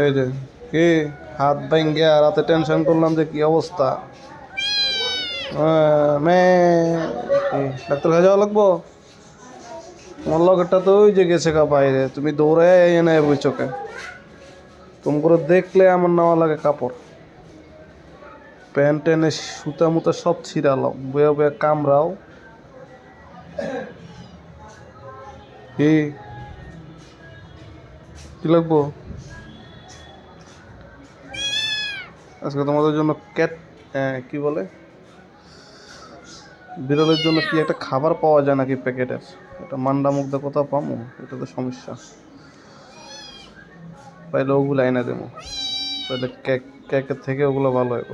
এই যে কি হাত ভেঙে রাতে টেনশন করলাম যে কি অবস্থা। মে কি ডাক্তার কাছে যাওয়া লাগবো? তোমার লগেরটা তো ওই যে গেছে গা বাইরে, তুমি দৌড়ে এনে বই চোখে। তুমি করে দেখলে আমার নেওয়া লাগে কাপড়, প্যান্ট টেনে সুতা মুতা সব ছিঁড়ালাম, বয়ে বয়ে কামড়াও। কি কি লাগবো? আজকে তোমাদের জন্য ক্যাট কি বলে বিড়ালের জন্য কি একটা খাবার পাওয়া যায় নাকি প্যাকেটের, এটা মান্ডা মুগ্ধা কোথাও পামো? এটা তো সমস্যা। পাইলে ওগুলো আইনা দেবো, তাহলে কেকের থেকে ওগুলো ভালো হইব,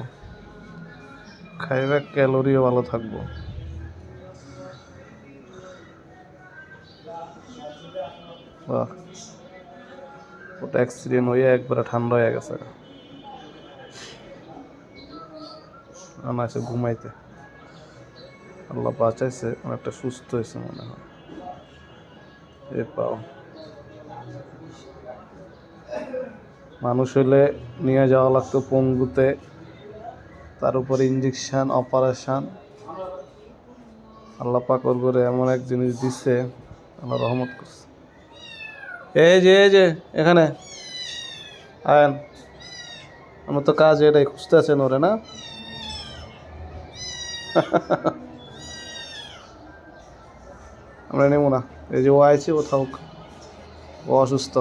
খাইবে ক্যালোরিও ভালো থাকবো। বাহ, ওটা অ্যাক্সিডেন্ট হয়ে একবারে ঠান্ডা হয়ে গেছে, আনা আছে ঘুমাইতে। আল্লাহ বাঁচাইছে, অনেকটা সুস্থ হয়েছে মনে হয়। এ পাও, মানুষ হইলে নিয়ে যাওয়া লাগতো পঙ্গুতে, তার উপর ইঞ্জেকশন অপারেশন। আল্লাহ পাক ওর করে এমন এক জিনিস দিচ্ছে, আল্লাহ রহমত করছে। এই যে এখানে আয়েন, আমার তো কাজ এটাই, খুঁজতে আছেন ওরে না? আমরা নেবো না, এই যে ও আইছে, ও থাকুক, ও অসুস্থ,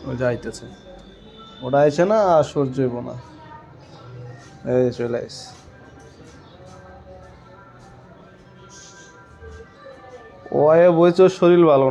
ও যাইতেছে, ওটা আইছে না আর সহ্য হইব না। এই চলে আইস, ও আয়ে বইছে, ওর শরীর ভালো না।